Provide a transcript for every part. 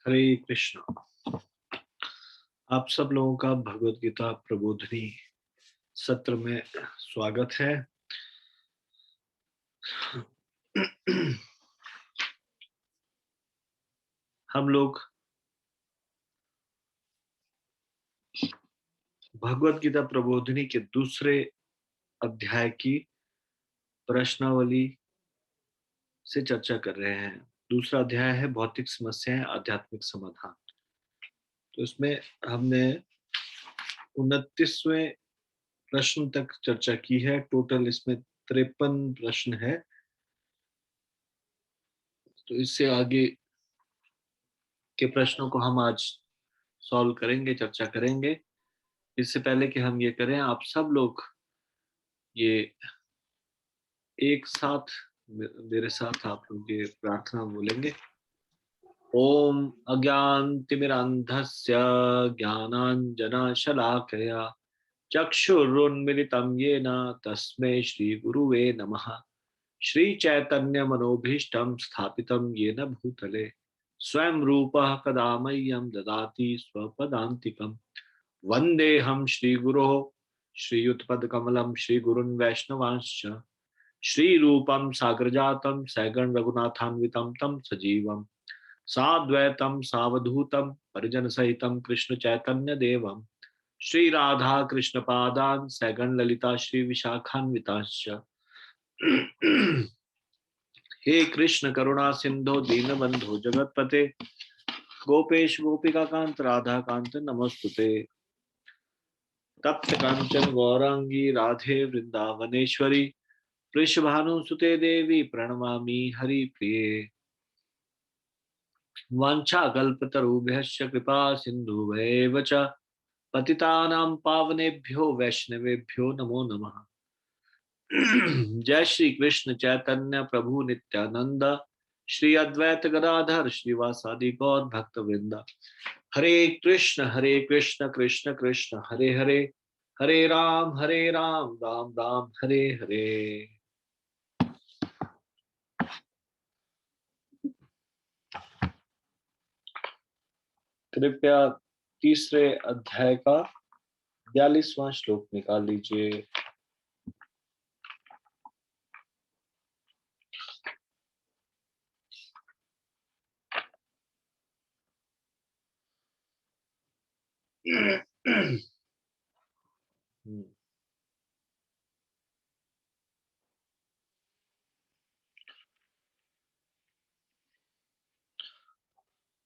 हरे कृष्णा। आप सब लोगों का भगवत गीता प्रबोधिनी सत्र में स्वागत है। हम लोग भगवत गीता प्रबोधिनी के दूसरे अध्याय की प्रश्नावली से चर्चा कर रहे हैं। दूसरा अध्याय है भौतिक समस्याएं आध्यात्मिक समाधान। तो इसमें हमने 29वें प्रश्न तक चर्चा की है। टोटल इसमें 53 प्रश्न है। तो इससे आगे के प्रश्नों को हम आज सॉल्व करेंगे, चर्चा करेंगे। इससे पहले कि हम ये करें, आप सब लोग ये एक साथ मेरे साथ आप लोग ये प्रार्थना बोलेंगे। ओम अज्ञानतिमिरान्धस्य ज्ञानाञ्जनशलाकया चक्षुरुन्मिलितं येन तस्मै श्रीगुरुवे नमः। श्रीचैतन्यमनोभीष्टं स्थापितं येन भूतले स्वयं रूपः कदा मह्यं ददाति स्वपदान्तिकम्। वन्देऽहं श्रीगुरोः श्रीयुतपदकमलं श्रीगुरुन् वैष्णवांश्च श्रीरूपं साग्रजातं सगण रघुनाथान्वितं तं सजीवं साद्वैतं सावधूतं परिजनसहितं कृष्ण चैतन्य देवं श्री राधा कृष्ण पादान सगण ललिता श्री विशाखान्विताश्च। हे कृष्ण करुणा सिंधु दीनबंधु जगतपते गोपेश गोपिका कांत राधा कांत नमस्तुते। तप्त कांचन गौरांगी राधे वृंदावनेश्वरी वृषभानुसुते देवी प्रणमामि हरिप्रिये। वाञ्छाकल्पतरुभ्यश्च कृपा सिन्धुभ्येव च पतितानां पावनेभ्यो वैष्णवेभ्यो नमो नमः। जय श्री कृष्ण चैतन्य प्रभु नित्यानंद श्री अद्वैत गदाधर श्रीवासादि गौर भक्त वृंदा। हरे कृष्ण कृष्ण कृष्ण हरे हरे हरे राम राम राम हरे हरे। कृपया तीसरे अध्याय का 42वां श्लोक निकाल लीजिए।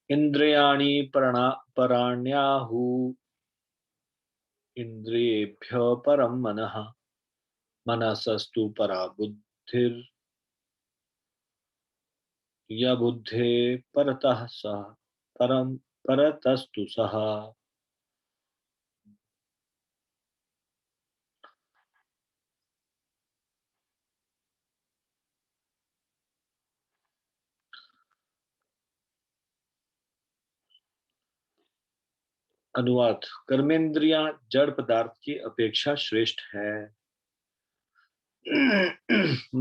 इंद्रियाणि पराण्याहु इंद्रियेभ्यो परम मनः मनसस्तु परा बुद्धिर या बुद्धे परतः सह परम परतस्तु सह। अनुवाद। कर्मेंद्रियां जड़ पदार्थ की अपेक्षा श्रेष्ठ है।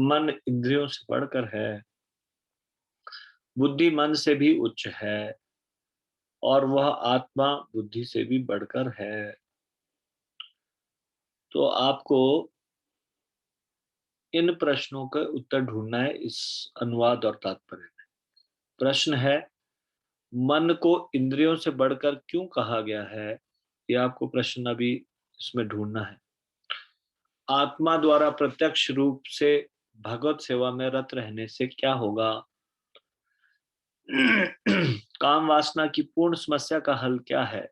मन इंद्रियों से बढ़कर है। बुद्धि मन से भी उच्च है और वह आत्मा बुद्धि से भी बढ़कर है। तो आपको इन प्रश्नों का उत्तर ढूंढना है इस अनुवाद और तात्पर्य में। प्रश्न है, मन को इंद्रियों से बढ़कर क्यों कहा गया है? यह आपको प्रश्न अभी इसमें ढूंढना है। आत्मा द्वारा प्रत्यक्ष रूप से भगवत सेवा में रत रहने से क्या होगा? काम वासना की पूर्ण समस्या का हल क्या है?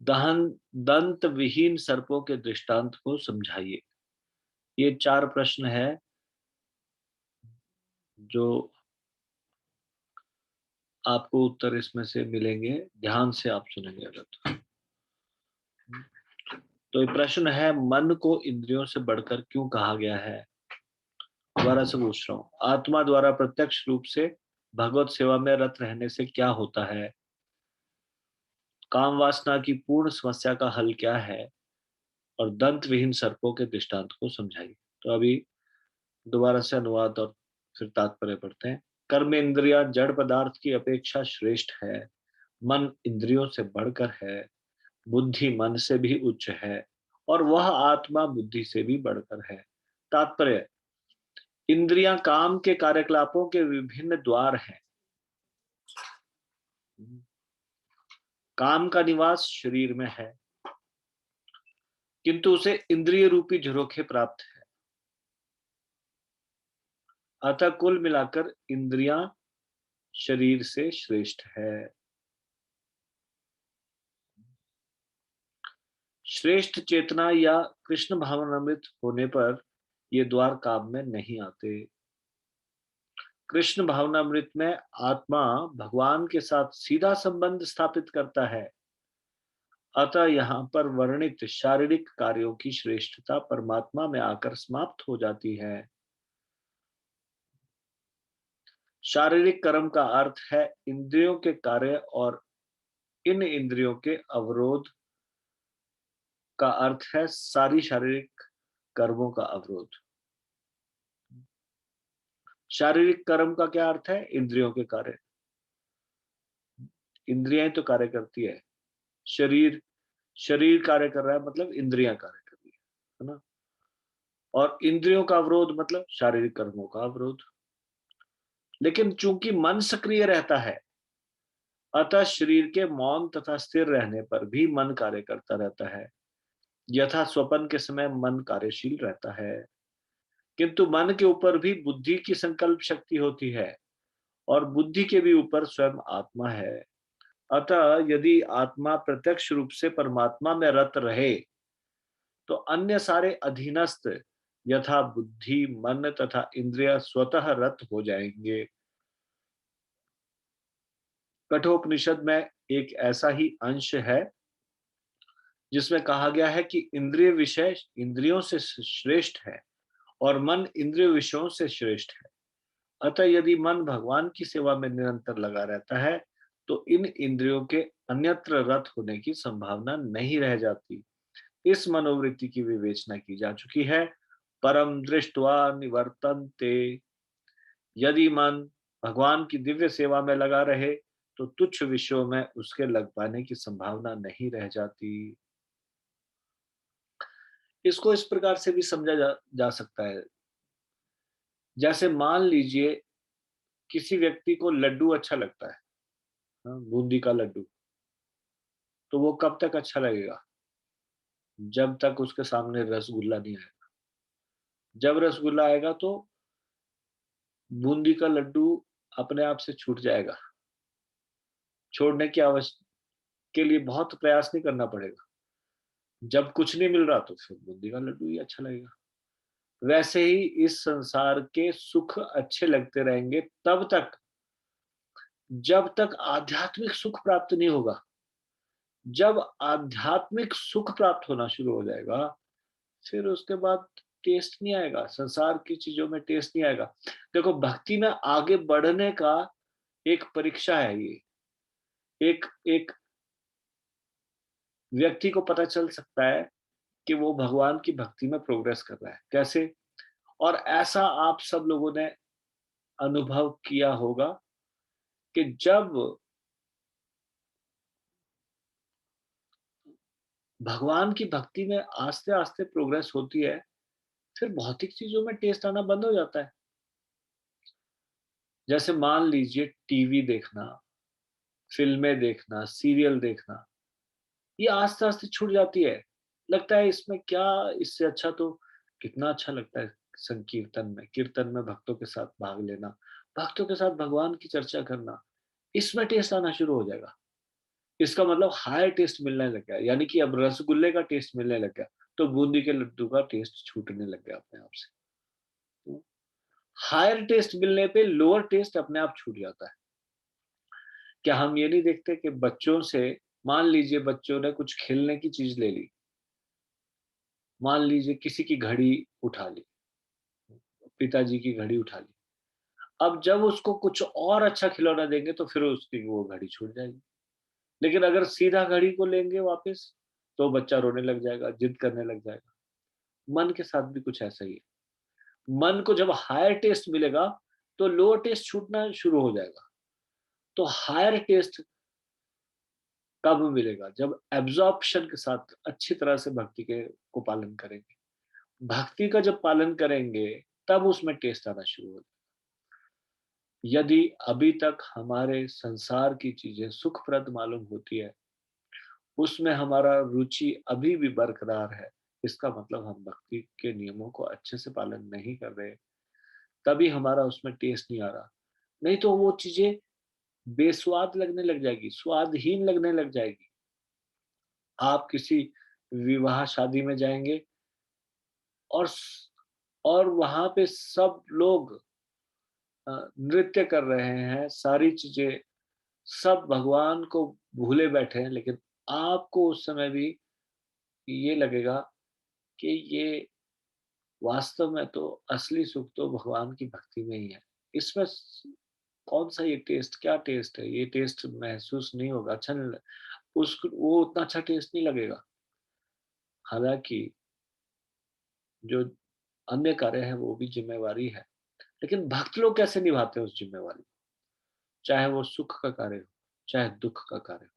दहन दंत विहीन सर्पों के दृष्टांत को समझाइए। ये 4 प्रश्न है जो आपको उत्तर इसमें से मिलेंगे। ध्यान से आप सुनेंगे अगर तो ये प्रश्न है, मन को इंद्रियों से बढ़कर क्यों कहा गया है? दोबारा से पूछ रहा हूँ, आत्मा द्वारा प्रत्यक्ष रूप से भगवत सेवा में रत रहने से क्या होता है? काम वासना की पूर्ण समस्या का हल क्या है? और दंत विहीन सर्पों के दृष्टांत को समझाइए। तो अभी दोबारा से अनुवाद और फिर तात्पर्य पढ़ते हैं। कर्म इंद्रिया जड़ पदार्थ की अपेक्षा श्रेष्ठ है, मन इंद्रियों से बढ़कर है, बुद्धि मन से भी उच्च है और वह आत्मा बुद्धि से भी बढ़कर है। तात्पर्य, इंद्रियां काम के कार्यकलापों के विभिन्न द्वार हैं। काम का निवास शरीर में है, किंतु उसे इंद्रिय रूपी झरोखे प्राप्त है। अतः कुल मिलाकर इंद्रियां शरीर से श्रेष्ठ है। श्रेष्ठ चेतना या कृष्ण भावनामृत होने पर ये द्वार काम में नहीं आते। कृष्ण भावनामृत में आत्मा भगवान के साथ सीधा संबंध स्थापित करता है। अतः यहाँ पर वर्णित शारीरिक कार्यों की श्रेष्ठता परमात्मा में आकर समाप्त हो जाती है। शारीरिक कर्म का अर्थ है इंद्रियों के कार्य और इन इंद्रियों के अवरोध का अर्थ है सारी शारीरिक कर्मों का अवरोध। शारीरिक कर्म का क्या अर्थ है? इंद्रियों के कार्य। इंद्रियां तो कार्य करती है, शरीर शरीर कार्य कर रहा है मतलब इंद्रियां कार्य कर रही है ना। और इंद्रियों का अवरोध मतलब शारीरिक कर्मों का अवरोध। लेकिन चूंकि मन सक्रिय रहता है, अतः शरीर के मौन तथा स्थिर रहने पर भी मन कार्य करता रहता है। यथा स्वपन के समय मन कार्यशील रहता है, किंतु मन के ऊपर भी बुद्धि की संकल्प शक्ति होती है और बुद्धि के भी ऊपर स्वयं आत्मा है। अतः यदि आत्मा प्रत्यक्ष रूप से परमात्मा में रत रहे तो अन्य सारे अधीनस्थ यथा बुद्धि, मन तथा इंद्रिय स्वतः रत हो जाएंगे। कठोपनिषद में एक ऐसा ही अंश है जिसमें कहा गया है कि इंद्रिय विषय इंद्रियों से श्रेष्ठ है और मन इंद्रिय विषयों से श्रेष्ठ है। अतः यदि मन भगवान की सेवा में निरंतर लगा रहता है तो इन इंद्रियों के अन्यत्र रत होने की संभावना नहीं रह जाती। इस मनोवृत्ति की विवेचना की जा चुकी है। परम दृष्ट्वा निवर्तन्ते, यदि मन भगवान की दिव्य सेवा में लगा रहे तो तुच्छ विषयों में उसके लग पाने की संभावना नहीं रह जाती। इसको इस प्रकार से भी समझा जा सकता है, जैसे मान लीजिए किसी व्यक्ति को लड्डू अच्छा लगता है, बूंदी का लड्डू, तो वो कब तक अच्छा लगेगा? जब तक उसके सामने रसगुल्ला नहीं आएगा। जब रसगुल्ला आएगा तो बूंदी का लड्डू अपने आप से छूट जाएगा। छोड़ने की आवश्यक के लिए बहुत प्रयास नहीं करना पड़ेगा। जब कुछ नहीं मिल रहा तो फिर बूंदी का लड्डू ही अच्छा लगेगा। वैसे ही इस संसार के सुख अच्छे लगते रहेंगे तब तक जब तक आध्यात्मिक सुख प्राप्त नहीं होगा। जब आध्यात्मिक सुख प्राप्त होना शुरू हो जाएगा फिर उसके बाद टेस्ट नहीं आएगा, संसार की चीजों में टेस्ट नहीं आएगा। देखो, भक्ति में आगे बढ़ने का एक परीक्षा है ये। एक एक व्यक्ति को पता चल सकता है कि वो भगवान की भक्ति में प्रोग्रेस कर रहा है कैसे। और ऐसा आप सब लोगों ने अनुभव किया होगा कि जब भगवान की भक्ति में आस्ते आस्ते प्रोग्रेस होती है फिर भौतिक चीजों में टेस्ट आना बंद हो जाता है। जैसे मान लीजिए टीवी देखना, फिल्में देखना, सीरियल देखना, ये आस्ते आस्ते छूट जाती है। लगता है इसमें क्या, इससे अच्छा तो कितना अच्छा लगता है संकीर्तन में, कीर्तन में भक्तों के साथ भाग लेना, भक्तों के साथ भगवान की चर्चा करना, इसमें टेस्ट आना शुरू हो जाएगा। इसका मतलब हायर टेस्ट मिलने लग गया, यानी कि अब रसगुल्ले का टेस्ट मिलने लग गया तो बूंदी के लड्डू का टेस्ट छूटने लग गया अपने आप से। हायर टेस्ट मिलने पे लोअर टेस्ट अपने आप छूट जाता है। क्या हम ये नहीं देखते कि बच्चों से, मान लीजिए बच्चों ने कुछ खेलने की चीज ले ली, मान लीजिए किसी की घड़ी उठा ली, पिताजी की घड़ी उठा ली, अब जब उसको कुछ और अच्छा खिलौना देंगे तो फिर उसकी वो घड़ी छूट जाएगी। लेकिन अगर सीधा घड़ी को लेंगे वापस तो बच्चा रोने लग जाएगा, जिद करने लग जाएगा। मन के साथ भी कुछ ऐसा ही है। मन को जब हायर टेस्ट मिलेगा तो लोअर टेस्ट छूटना शुरू हो जाएगा। तो हायर टेस्ट कब मिलेगा? जब एब्जॉर्प्शन के साथ अच्छी तरह से भक्ति के को पालन करेंगे। भक्ति का जब पालन करेंगे, तब उसमें टेस्ट आना शुरू हो। यदि अभी तक हमारे संसार की चीजें सुखप्रद मालूम होती है, उसमें हमारा रुचि अभी भी बरकरार है, इसका मतलब हम भक्ति के नियमों को अच्छे से पालन नहीं कर रहे, तभी हमारा उसमें टेस्ट नहीं आ रहा। नहीं तो वो चीजें बेस्वाद लगने लग जाएगी, स्वादहीन लगने लग जाएगी। आप किसी विवाह शादी में जाएंगे और और वहां पे सब लोग नृत्य कर रहे हैं, सारी चीजें, सब भगवान को भूले बैठे हैं, लेकिन आपको उस समय भी ये लगेगा कि ये वास्तव में तो असली सुख तो भगवान की भक्ति में ही है। इसमें कौन सा ये टेस्ट, क्या टेस्ट है, ये टेस्ट महसूस नहीं होगा, अच्छा नहीं उसको, वो उतना अच्छा टेस्ट नहीं लगेगा। हालांकि जो अन्य कार्य है वो भी जिम्मेवारी है, लेकिन भक्त लोग कैसे निभाते हैं उस जिम्मेवारी, चाहे वो सुख का कार्य हो, चाहे दुख का कार्य हो,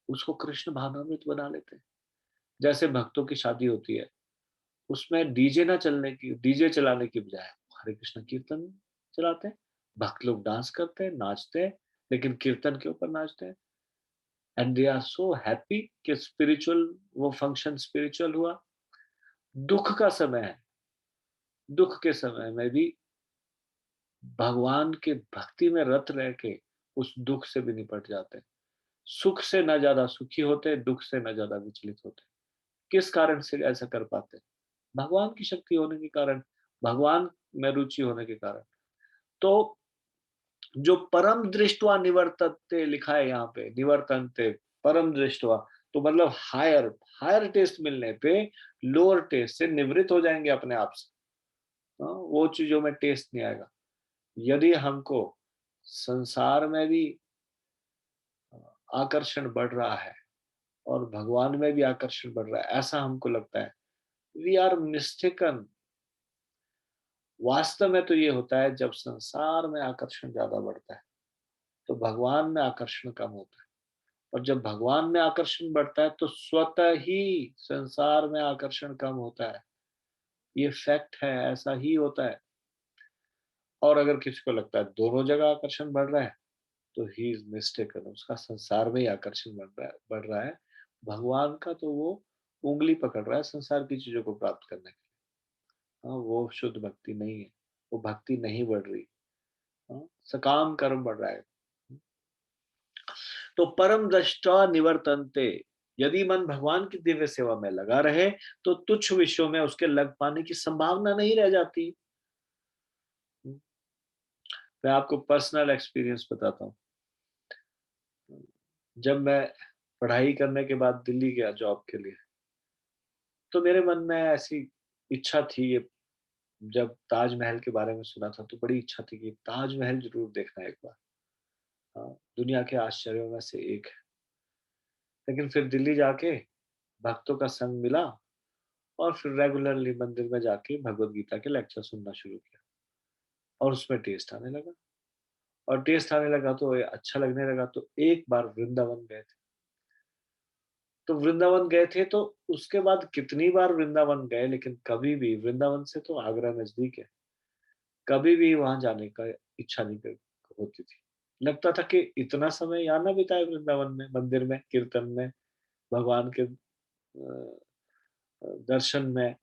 उसको कृष्ण भावनामृत बना लेते हैं। जैसे भक्तों की शादी होती है, उसमें डीजे चलाने की बजाय हरे कृष्ण कीर्तन चलाते हैं। भक्त लोग डांस करते हैं, नाचते हैं, लेकिन कीर्तन के ऊपर नाचते हैं। And they are so happy कि स्पिरिचुअल, वो फंक्शन स्पिरिचुअल हुआ। दुख का समय है, दुख के समय में भी भगवान के भक्ति में रत रह के उस दुख से भी निपट जाते हैं। सुख से ना ज्यादा सुखी होते, दुख से ना ज्यादा विचलित होते। किस कारण से ऐसा कर पाते? भगवान की शक्ति होने के कारण, भगवान में रुचि होने के कारण। तो जो परम दृष्टवा निवर्तते लिखा है यहाँ पे, निवर्तनते परम दृष्टवा, तो मतलब हायर हायर टेस्ट मिलने पे लोअर टेस्ट से निवृत्त हो जाएंगे अपने आप से। वो चीजों में टेस्ट नहीं आएगा। यदि हमको संसार में भी आकर्षण बढ़ रहा है और भगवान में भी आकर्षण बढ़ रहा है, ऐसा हमको लगता है, वी आर मिस्टेकन। वास्तव में तो ये होता है जब संसार में आकर्षण ज्यादा बढ़ता है, तो भगवान में आकर्षण कम होता है। और जब भगवान में आकर्षण बढ़ता है तो स्वतः ही संसार में आकर्षण कम होता है। ये फैक्ट है, ऐसा ही होता है। और अगर किसी को लगता है दोनों जगह आकर्षण बढ़ रहा है, तो ही इज मिस्टेकन, उसका संसार में ही आकर्षण बढ़ रहा है। भगवान का तो वो उंगली पकड़ रहा है संसार की चीजों को प्राप्त करने के लिए। हाँ, वो शुद्ध भक्ति नहीं है, वो भक्ति नहीं बढ़ रही। हाँ, सकाम कर्म बढ़ रहा है। तो परम दृष्टा निवर्तनते, यदि मन भगवान की दिव्य सेवा में लगा रहे, तो तुच्छ विषयों में उसके लग पाने की संभावना नहीं रह जाती। मैं आपको पर्सनल एक्सपीरियंस बताता हूँ। जब मैं पढ़ाई करने के बाद दिल्ली गया जॉब के लिए, तो मेरे मन में ऐसी इच्छा थी, ये जब ताजमहल के बारे में सुना था तो बड़ी इच्छा थी कि ताजमहल जरूर देखना एक बार। हाँ, दुनिया के आश्चर्यों में से एक है। लेकिन फिर दिल्ली जाके भक्तों का संग मिला, और फिर रेगुलरली मंदिर में जाके भगवत गीता के लेक्चर सुनना शुरू किया, और उसमें टेस्ट आने लगा। और टेस्ट आने लगा तो ये अच्छा लगने लगा, तो एक बार वृंदावन गए थे। तो वृंदावन गए थे तो उसके बाद कितनी बार वृंदावन गए, लेकिन कभी भी, वृंदावन से तो आगरा नजदीक है, कभी भी वहां जाने का इच्छा नहीं होती थी। लगता था कि इतना समय यहाँ ना बिताए वृंदावन में, मंदिर में, कीर्तन में, भगवान के दर्शन में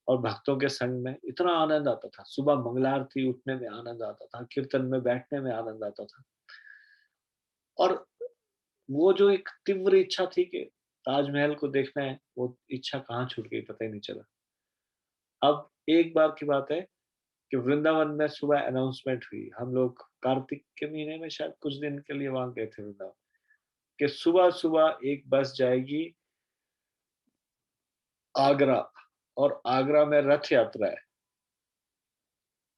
और भक्तों के संग में इतना आनंद आता था। सुबह मंगला आरती उठने में आनंद आता था, कीर्तन में बैठने में आनंद आता था। और वो जो एक तीव्र इच्छा थी कि ताजमहल को देखना है, वो इच्छा कहाँ छूट गई पता ही नहीं चला। अब एक बार की बात है कि वृंदावन में सुबह अनाउंसमेंट हुई, हम लोग कार्तिक के महीने में शायद कुछ दिन के लिए वहां गए थे वृंदावन, कि सुबह सुबह एक बस जाएगी आगरा, और आगरा में रथ यात्रा है।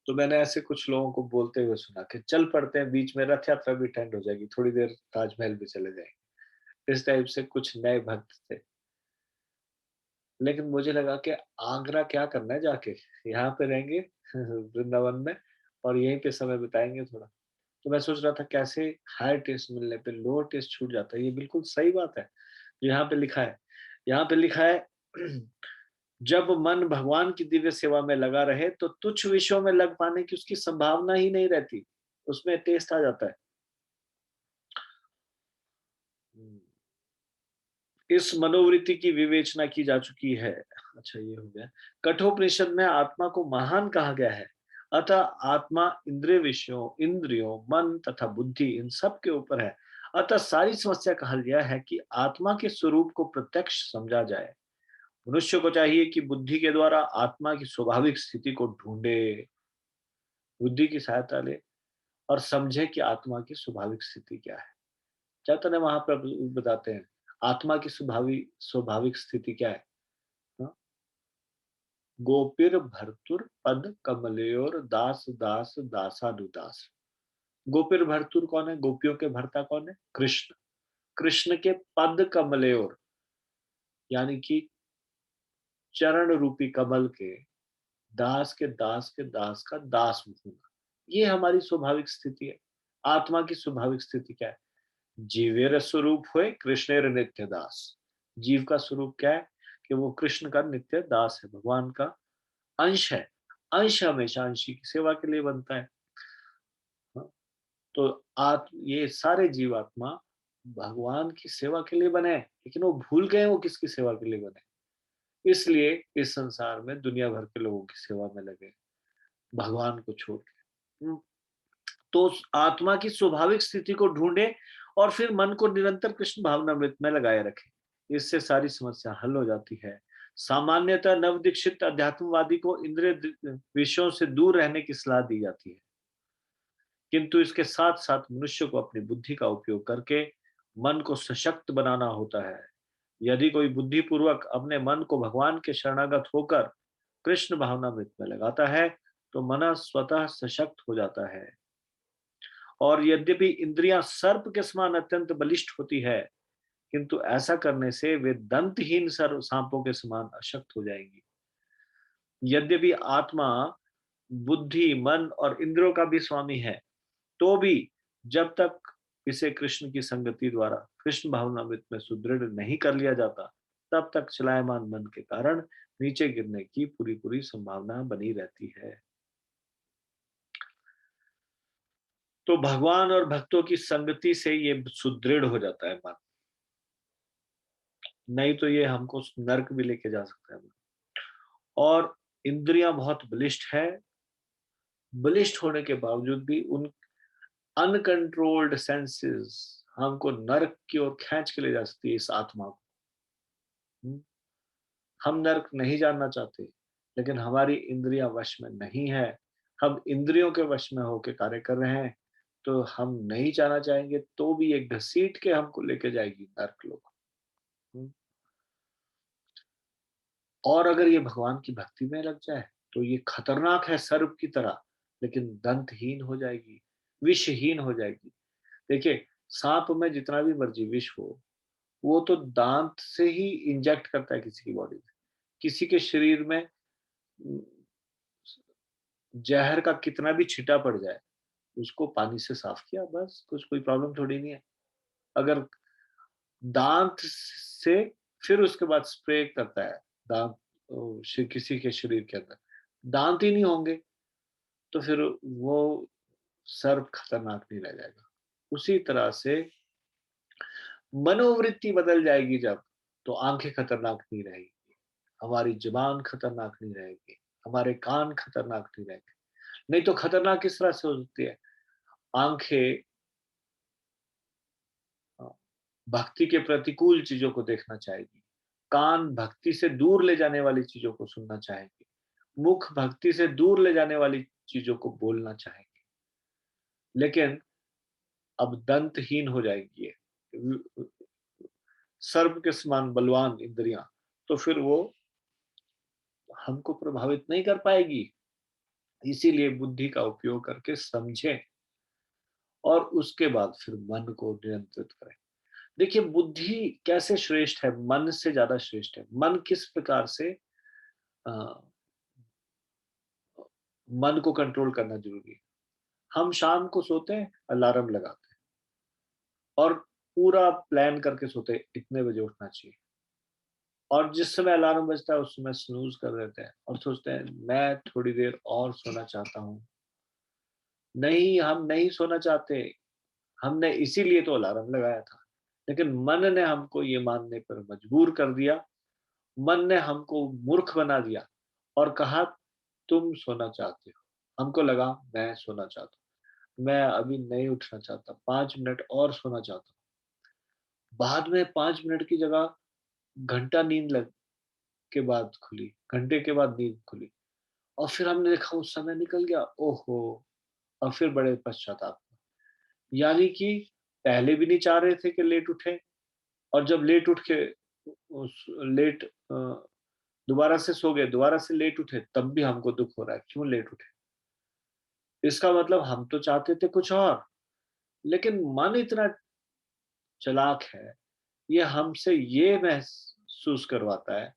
तो मैंने ऐसे कुछ लोगों को बोलते हुए सुना कि चल पड़ते हैं, बीच में रथ यात्रा भी अटेंड हो जाएगी, थोड़ी देर ताजमहल भी चले जाएंगे। इस टाइप से कुछ नए भक्त थे। लेकिन मुझे लगा कि आगरा क्या करना है जाके, यहाँ पे रहेंगे वृंदावन में, और यहीं पे समय बिताएँगे थोड़ा। तो मैं सोच रहा था कैसे हायर टेस्ट मिलने पे लोअर टेस्ट छूट जाता है, ये बिल्कुल सही बात है, जो यहाँ पे लिखा है। यहाँ पे लिखा है जब मन भगवान की दिव्य सेवा में लगा रहे तो तुच्छ विषयों में लग पाने की उसकी संभावना ही नहीं रहती, उसमें टेस्ट आ जाता है। हुँ। इस मनोवृत्ति की विवेचना की जा चुकी है। अच्छा ये हो गया। कठोपनिषद में आत्मा को महान कहा गया है। अतः आत्मा इंद्रिय विषयों, इंद्रियों, मन तथा बुद्धि इन सब के ऊपर है। अतः सारी समस्या का हल यह है कि आत्मा के स्वरूप को प्रत्यक्ष समझा जाए। मनुष्य को चाहिए कि बुद्धि के द्वारा आत्मा की स्वाभाविक स्थिति को ढूंढे, बुद्धि की सहायता ले और समझे कि आत्मा की स्वाभाविक स्थिति क्या है। चैतन्य महाप्रभु बताते हैं, आत्मा की स्वाभाविक स्वाभाविक स्थिति क्या है? हाँ? गोपिर भर्तुर पद कमलयोर दास दास दासानुदास। गोपिर भर्तुर कौन है? गोपियों के भर्ता कौन है? कृष्ण। कृष्ण के पद कमलयोर यानी कि चरण रूपी कमल के दास के दास के दास का दास होना, ये हमारी स्वाभाविक स्थिति है। आत्मा की स्वाभाविक स्थिति क्या है? जीवेर स्वरूप हुए कृष्णेर नित्य दास। जीव का स्वरूप क्या है? कि वो कृष्ण का नित्य दास है, भगवान का अंश है। अंश हमेशा अंशी की सेवा के लिए बनता है। हाँ, तो ये सारे जीवात्मा भगवान की सेवा के लिए बने हैं, लेकिन वो भूल गए वो किसकी सेवा के लिए बने। इसलिए इस संसार में दुनिया भर के लोगों की सेवा में लगे, भगवान को छोड़ के। तो उस आत्मा की स्वाभाविक स्थिति को ढूंढे और फिर मन को निरंतर कृष्ण भावनामृत में लगाए रखे। इससे सारी समस्या हल हो जाती है। सामान्यतः नवदीक्षित अध्यात्मवादी को इंद्रिय विषयों से दूर रहने की सलाह दी जाती है, किंतु इसके साथ साथ मनुष्य को अपनी बुद्धि का उपयोग करके मन को सशक्त बनाना होता है। यदि कोई बुद्धिपूर्वक अपने मन को भगवान के शरणागत होकर कृष्ण भावनामृत में लगाता है तो मन स्वतः सशक्त हो जाता है। और यद्यपि इंद्रियां सर्प के समान अत्यंत बलिष्ठ होती है, किंतु ऐसा करने से वे दंतहीन सर्प सांपों के समान अशक्त हो जाएंगी। यद्यपि आत्मा बुद्धि, मन और इंद्रियों का भी स्वामी है, तो भी जब तक इसे कृष्ण की संगति द्वारा कृष्ण भावनामृत में सुदृढ़ नहीं कर लिया जाता, तब तक चलायमान मन के कारण नीचे गिरने की पूरी पूरी संभावना बनी रहती है। तो भगवान और भक्तों की संगति से ये सुदृढ़ हो जाता है मन, नहीं तो ये हमको नर्क भी लेके जा सकता है। और इंद्रियां बहुत बलिष्ठ है, बलिष्ठ होने के बावजूद भी उन अनकंट्रोल्ड सेंसेस हमको नर्क की ओर खींच के ले जा सकती है इस आत्मा को। हम्म, हम नर्क नहीं जानना चाहते, लेकिन हमारी इंद्रियां वश में नहीं है। हम इंद्रियों के वश में होकर कार्य कर रहे हैं, तो हम नहीं जाना चाहेंगे तो भी ये घसीट के हमको लेके जाएगी नर्क लोग। हम्म, और अगर ये भगवान की भक्ति में लग जाए तो ये खतरनाक है सर्प की तरह, लेकिन दंतहीन हो जाएगी, विषहीन हो जाएगी। देखिए, सांप में जितना भी मर्जी विष हो, वो तो दांत से ही इंजेक्ट करता है किसी की बॉडी में। किसी के शरीर में जहर का कितना भी छिटा पड़ जाए, उसको पानी से साफ किया बस, कुछ कोई प्रॉब्लम थोड़ी नहीं है। अगर दांत से फिर उसके बाद स्प्रे करता है दांत किसी के शरीर के अंदर, दांत ही नहीं होंगे तो फिर वो सर्प खतरनाक नहीं रह जाएगा। उसी तरह से मनोवृत्ति बदल जाएगी जब, तो आंखें खतरनाक नहीं रहेगी, हमारी जुबान खतरनाक नहीं रहेगी, हमारे कान खतरनाक नहीं रहेंगे। नहीं तो खतरनाक किस तरह से हो सकती है? आंखें भक्ति के प्रतिकूल चीजों को देखना चाहेगी, कान भक्ति से दूर ले जाने वाली चीजों को सुनना चाहेगी, मुख भक्ति से दूर ले जाने वाली चीजों को बोलना चाहेगी। लेकिन अब दंतहीन हो जाएगी ये सर्प के समान बलवान इंद्रियां, तो फिर वो हमको प्रभावित नहीं कर पाएगी। इसीलिए बुद्धि का उपयोग करके समझें और उसके बाद फिर मन को नियंत्रित करें। देखिए, बुद्धि कैसे श्रेष्ठ है, मन से ज्यादा श्रेष्ठ है। मन किस प्रकार से अ, मन को कंट्रोल करना जरूरी है। हम शाम को सोते हैं, अलार्म लगाते हैं और पूरा प्लान करके सोते हैं, इतने बजे उठना चाहिए। और जिस समय अलार्म बजता है, उस समय स्नूज़ कर देते हैं और सोचते हैं, मैं थोड़ी देर और सोना चाहता हूँ। नहीं, हम नहीं सोना चाहते, हमने इसीलिए तो अलार्म लगाया था। लेकिन मन ने हमको ये मानने पर मजबूर कर दिया, मन ने हमको मूर्ख बना दिया और कहा, तुम सोना चाहते हो। हमको लगा, मैं सोना चाहता हूँ, मैं अभी नहीं उठना चाहता, 5 मिनट और सोना चाहता हूँ। बाद में 5 मिनट की जगह घंटा नींद लग के बाद खुली, घंटे के बाद नींद खुली और फिर हमने देखा उस समय निकल गया, ओहो! और फिर बड़े पश्चाताप। यानी कि पहले भी नहीं चाह रहे थे कि लेट उठें और जब लेट उठ के उस लेट दोबारा से सो गए, दोबारा से लेट उठे, तब भी हमको दुःख हो रहा है, क्यों लेट उठे? इसका मतलब हम तो चाहते थे कुछ और, लेकिन मन इतना चालाक है, ये हमसे ये महसूस करवाता है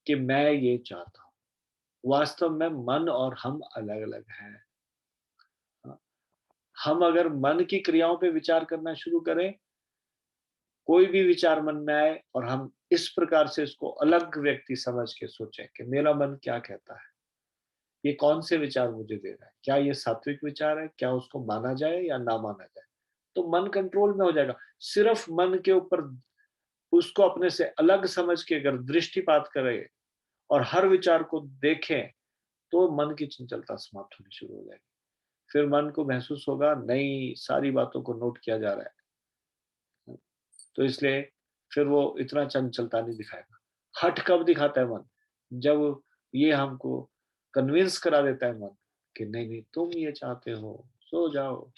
कि मैं ये चाहता हूँ। वास्तव में मन और हम अलग-अलग हैं। हाँ, हम अगर मन की क्रियाओं पे विचार करना शुरू करें, कोई भी विचार मन में आए और हम इस प्रकार से इसको अलग व्यक्ति समझ के सोचें कि मेरा मन क्या कहता है? ये कौन से विचार मुझे दे रहा है? क्या ये सात्विक विचार है? क्या उसको माना जाए या ना माना जाए? तो मन कंट्रोल में हो जाएगा। सिर्फ मन के ऊपर उसको अपने से अलग समझ के अगर दृष्टिपात करें और हर विचार को देखें, तो मन की चंचलता समाप्त होनी शुरू हो जाएगी। फिर मन को महसूस होगा, नहीं, सारी बातों को नोट किया जा रहा है। तो इसलिए फिर वो इतना चंचलता नहीं दिखाएगा। हठ कब दिखाता है मन? जब ये हमको कन्विंस करा देता है मन कि नहीं, नहीं, तुम ये चाहते हो, सो जाओ,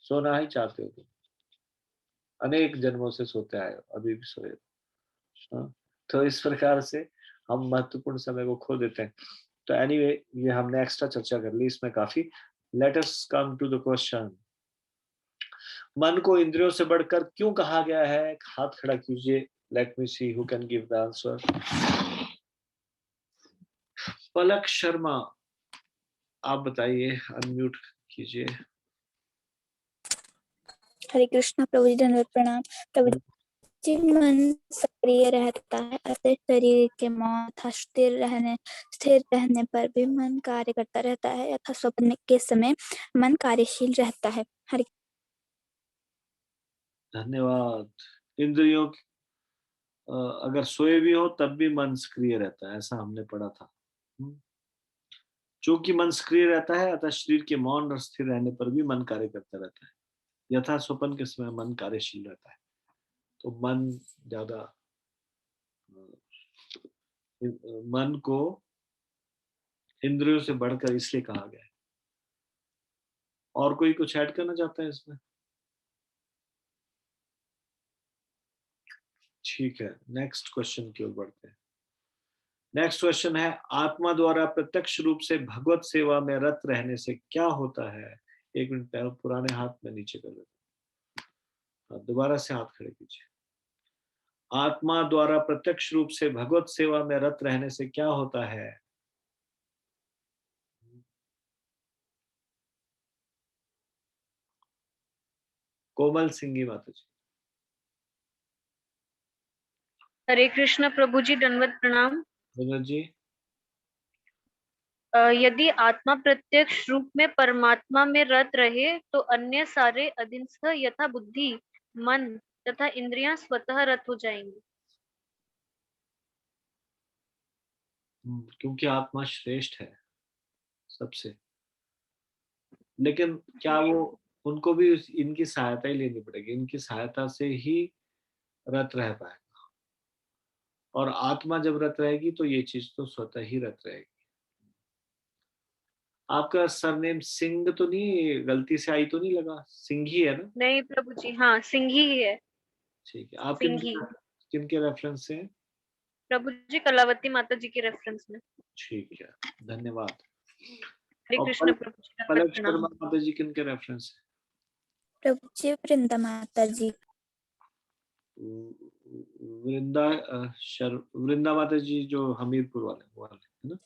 सोना ही चाहते हो तुम। अनेक जन्मों से सोते आए हो, अभी भी सोए हो। हाँ, तो इस प्रकार से हम महत्वपूर्ण समय को खो देते हैं। तो एनीवे ये हमने एक्स्ट्रा चर्चा कर ली इसमें काफ़ी। Let us come to the question. मन को इंद्रियों से बढ़कर क्यों कहा गया है? हाथ खड़ा कीजिए। Let me see who can give the answer. Palak Sharma, आप बताइए, अनम्यूट कीजिए। हरे कृष्णा प्रभु जी, धन्यवाद प्रणाम। प्रभु जी, मन सक्रिय रहता है, अतः शरीर के मौन तथा स्थिर रहने पर भी मन कार्य करता रहता है, अतः स्वप्न के समय मन कार्यशील रहता है। हरे धन्यवाद। इंद्रियों अगर सोए भी हो तब भी मन सक्रिय रहता है, ऐसा हमने पढ़ा था। चूंकि मन सक्रिय रहता है, अतः शरीर के मौन और स्थिर रहने पर भी मन कार्य करता रहता है। यथा स्वप्न के समय मन कार्यशील रहता है। तो मन ज्यादा मन को इंद्रियों से बढ़कर इसलिए कहा गया है। और कोई कुछ ऐड करना चाहता है इसमें? ठीक है, नेक्स्ट क्वेश्चन की ओर बढ़ते हैं। नेक्स्ट क्वेश्चन है, आत्मा द्वारा प्रत्यक्ष रूप से भगवत सेवा में रत रहने से क्या होता है? एक मिनट पहले पुराने हाथ में नीचे कर लेते हैं। दोबारा से हाथ खड़े कीजिए। आत्मा द्वारा प्रत्यक्ष रूप से भगवत सेवा में रत रहने से क्या होता है? कोमल सिंगी माता जी। हरे कृष्ण प्रभु जी, दंडवत प्रणाम। विनोद जी। यदि आत्मा प्रत्यक्ष रूप में परमात्मा में रत रहे तो अन्य सारे अधीनस्थ यथा बुद्धि, मन तथा इंद्रियां स्वतः रत हो जाएंगी। क्योंकि आत्मा श्रेष्ठ है सबसे। लेकिन क्या वो उनको भी इनकी सहायता ही लेनी पड़ेगी, इनकी सहायता से ही रत रह पाएगा। और आत्मा जब रत रहेगी तो ये चीज तो स्वतः ही रत रहेगी। आपका सरनेम सिंह तो नहीं, गलती से आई तो नहीं लगा? सिंह ही है ना? नहीं प्रभु जी, हाँ, सिंह ही है। ठीक है। आप सिंह ही किन के रेफरेंस से हैं? प्रभु जी, कलावती माता जी के रेफरेंस में। ठीक है, धन्यवाद। हरे और कृष्ण प्रभु जी, दंडवत पलक प्रणाम। शर्मा माता जी किन के रेफरेंस है? प्रभु जी, वृंदा माता जी। वृंदा माता जी जो हमीरपुर वाले है ना?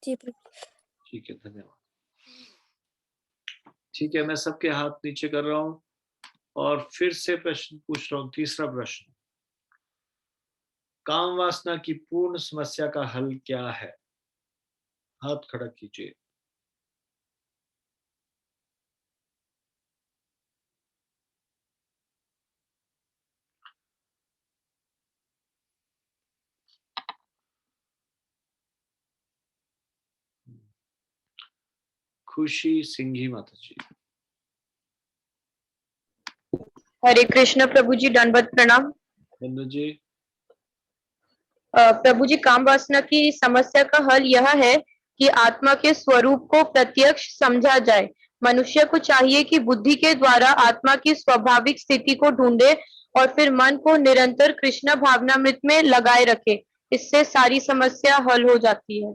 जी प्रभु। ठीक है, धन्यवाद। ठीक है, मैं सबके हाथ नीचे कर रहा हूं और फिर से प्रश्न पूछ रहा हूं। तीसरा प्रश्न, काम वासना की पूर्ण समस्या का हल क्या है? हाथ खड़ा कीजिए। खुशी सिंघी माता जी। हरे कृष्ण प्रभु जी, दंडवत प्रणाम। बंधु जी। प्रभु जी, काम वासना की समस्या का हल यह है कि आत्मा के स्वरूप को प्रत्यक्ष समझा जाए। मनुष्य को चाहिए कि बुद्धि के द्वारा आत्मा की स्वाभाविक स्थिति को ढूंढे और फिर मन को निरंतर कृष्ण भावनामृत में लगाए रखे। इससे सारी समस्या हल हो जाती है।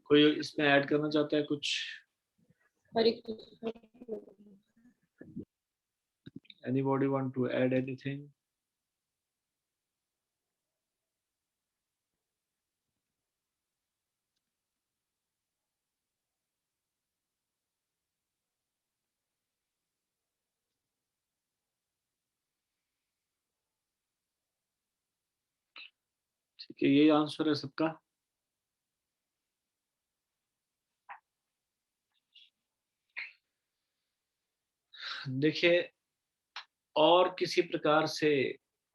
कोई इसमें ऐड करना चाहता है कुछ? हरे Krishna. Anybody want to add anything? ठीक है, यही आंसर है सबका। देखिए, और किसी प्रकार से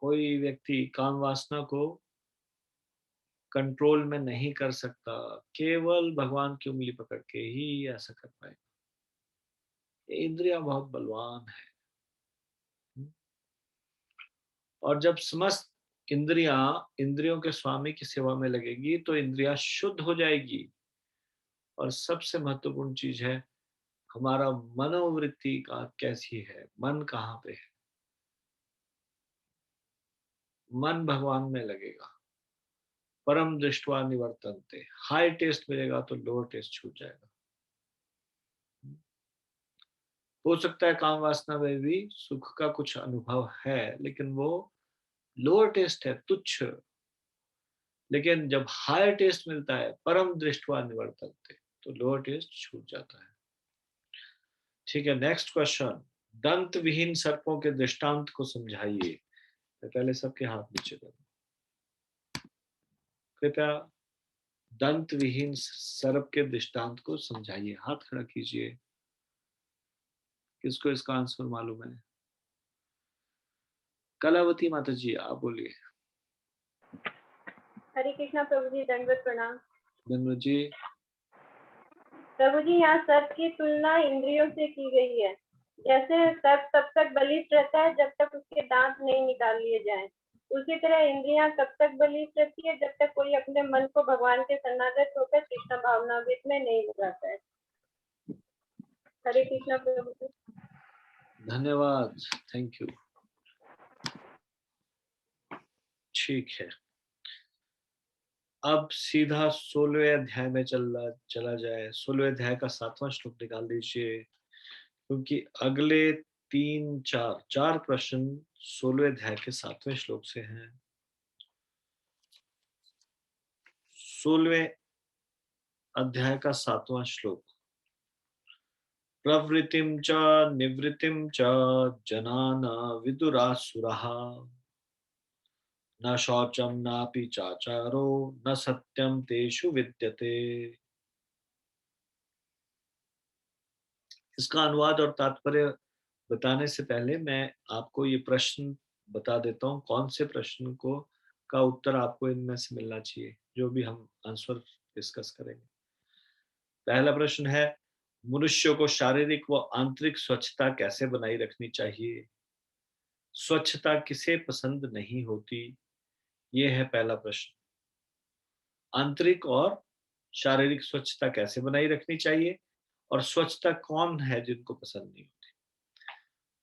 कोई व्यक्ति काम वासना को कंट्रोल में नहीं कर सकता, केवल भगवान की उंगली पकड़ के ही ऐसा कर पाएगा। इंद्रियां बहुत बलवान है और जब समस्त इंद्रियों के स्वामी की सेवा में लगेगी तो इंद्रियां शुद्ध हो जाएगी। और सबसे महत्वपूर्ण चीज है, हमारा मनोवृत्ति का कैसी है, मन कहाँ पे है। मन भगवान में लगेगा। परम दृष्टवा निवर्तन्ते, हाई टेस्ट मिलेगा तो लोअर टेस्ट छूट जाएगा। हो सकता है काम वासना में भी सुख का कुछ अनुभव है, लेकिन वो लोअर टेस्ट है, तुच्छ। लेकिन जब हायर टेस्ट मिलता है, परम दृष्टवा निवर्तन्ते, तो लोअर टेस्ट छूट जाता है। ठीक है, नेक्स्ट क्वेश्चन, दंत विहीन सर्पों के दृष्टांत को समझाइए। पहले सबके हाथ नीचे करो कृपया। दंत विहीन सर्प के दृष्टांत को समझाइए। हाथ खड़ा कीजिए। किसको इसका आंसर मालूम है? कलावती माता जी, आप बोलिए। हरे कृष्णा प्रभु जी, दंडवत प्रणाम। धन्यवाद जी। प्रभु जी, यहाँ सर्प की तुलना इंद्रियों से की गई है। जैसे सर्प तब तक बलिष्ठ रहता है जब तक उसके दांत नहीं निकाल लिए जाएं। उसी तरह इंद्रियां तब तक बलिष्ठ रहती है जब तक कोई अपने मन को भगवान के शरणागत होकर कृष्ण भावनामृत में नहीं लगाता है। हरे कृष्णा प्रभु जी। धन्यवाद, थैंक यू। ठीक है, अब सीधा 16वें अध्याय में चला जाए। 16वें अध्याय का 7वां श्लोक निकाल दीजिए, क्योंकि अगले 4 प्रश्न 16वें अध्याय के 7वें श्लोक से हैं। 16वें अध्याय का 7वां श्लोक, प्रवृत्तिं च निवृत्तिं च जनान विदुरासुरः, न शौचम नापि चाचारो न सत्यम तेषु विद्यते। इसका अनुवाद और तात्पर्य बताने से पहले मैं आपको ये प्रश्न बता देता हूँ, कौन से प्रश्न को का उत्तर आपको इनमें से मिलना चाहिए, जो भी हम आंसर डिस्कस करेंगे। पहला प्रश्न है, मनुष्य को शारीरिक व आंतरिक स्वच्छता कैसे बनाई रखनी चाहिए? स्वच्छता किसे पसंद नहीं होती? ये है पहला प्रश्न। आंतरिक और शारीरिक स्वच्छता कैसे बनाई रखनी चाहिए और स्वच्छता कौन है जिनको पसंद नहीं होती?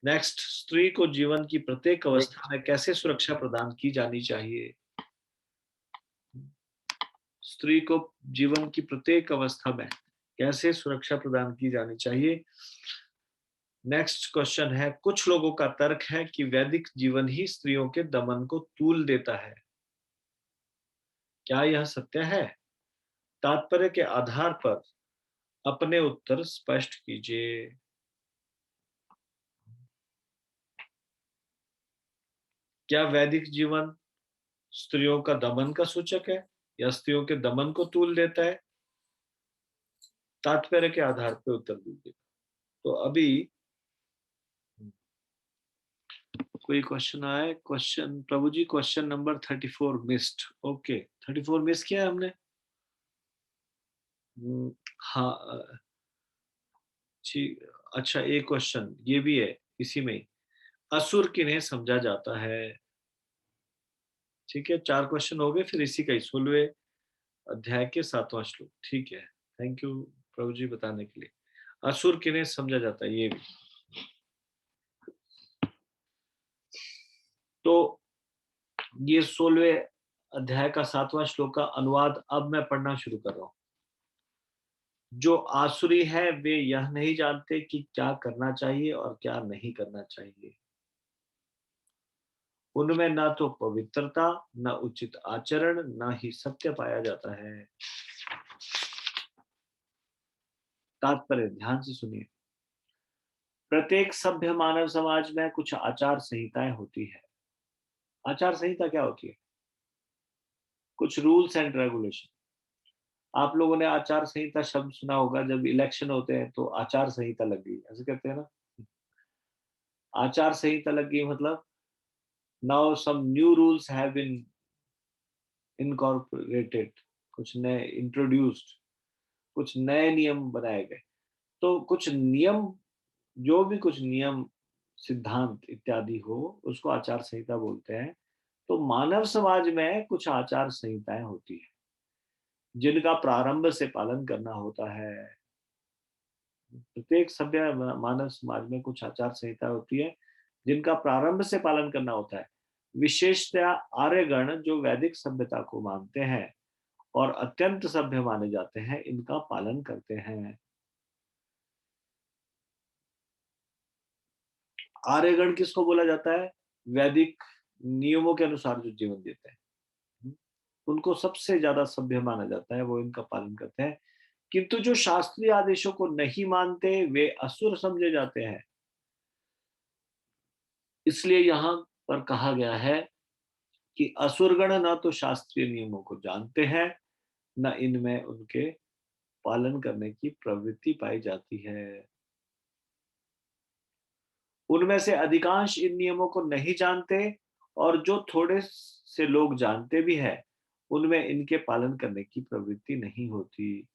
नेक्स्ट, स्त्री को जीवन की प्रत्येक अवस्था में कैसे सुरक्षा प्रदान की जानी चाहिए? स्त्री को जीवन की प्रत्येक अवस्था में कैसे सुरक्षा प्रदान की जानी चाहिए। नेक्स्ट क्वेश्चन है, कुछ लोगों का तर्क है कि वैदिक जीवन ही स्त्रियों के दमन को तूल देता है, क्या यह सत्य है? तात्पर्य के आधार पर अपने उत्तर स्पष्ट कीजिए। क्या वैदिक जीवन स्त्रियों का दमन का सूचक है या स्त्रियों के दमन को तूल देता है? तात्पर्य के आधार पर उत्तर दीजिए। तो अभी कोई क्वेश्चन आए? Question Prabhu ji, question number 34 missed. Okay, 34 miss किया है हमने। हाँ ठीक, अच्छा एक क्वेश्चन ये भी है इसी में ही, असुर किन्हें समझा जाता है? ठीक है, 4 क्वेश्चन हो गए, फिर इसी का ही 16वें अध्याय के 7वां श्लोक। ठीक है, थैंक यू प्रभु जी बताने के लिए। असुर किन्हें समझा जाता है ये भी। तो ये 16वें अध्याय का 7वां श्लोक का अनुवाद अब मैं पढ़ना शुरू कर रहा हूं। जो आसुरी है वे यह नहीं जानते कि क्या करना चाहिए और क्या नहीं करना चाहिए। उनमें न तो पवित्रता, न उचित आचरण, न ही सत्य पाया जाता है। तात्पर्य ध्यान से सुनिए। प्रत्येक सभ्य मानव समाज में कुछ आचार संहिताएं होती है। आचार संहिता क्या होती है? कुछ रूल्स एंड रेगुलेशन। आप लोगों ने आचार संहिता शब्द सुना होगा, जब इलेक्शन होते हैं तो आचार संहिता लग गई, ऐसे कहते हैं ना। आचार संहिता लग गई मतलब now some new rules have been incorporated, कुछ नए इंट्रोड्यूस्ड, कुछ नए नियम बनाए गए। तो कुछ नियम, जो भी कुछ नियम सिद्धांत इत्यादि हो उसको आचार संहिता बोलते हैं। तो मानव समाज में कुछ आचार संहिताएं होती है जिनका प्रारंभ से पालन करना होता है। प्रत्येक सभ्य मानव समाज में कुछ आचार संहिता होती है जिनका प्रारंभ से पालन करना होता है। विशेषतया आर्यगण जो वैदिक सभ्यता को मानते हैं और अत्यंत सभ्य माने जाते हैं, इनका पालन करते हैं। आर्यगण किसको बोला जाता है? वैदिक नियमों के अनुसार जो जीवन देते हैं उनको सबसे ज्यादा सभ्य माना जाता है, वो इनका पालन करते हैं। किंतु जो शास्त्रीय आदेशों को नहीं मानते वे असुर समझे जाते हैं। इसलिए यहां पर कहा गया है कि असुरगण न तो शास्त्रीय नियमों को जानते हैं, न इनमें उनके पालन करने की प्रवृत्ति पाई जाती है। उनमें से अधिकांश इन नियमों को नहीं जानते और जो थोड़े से लोग जानते भी हैं उनमें इनके पालन करने की प्रवृत्ति नहीं होती।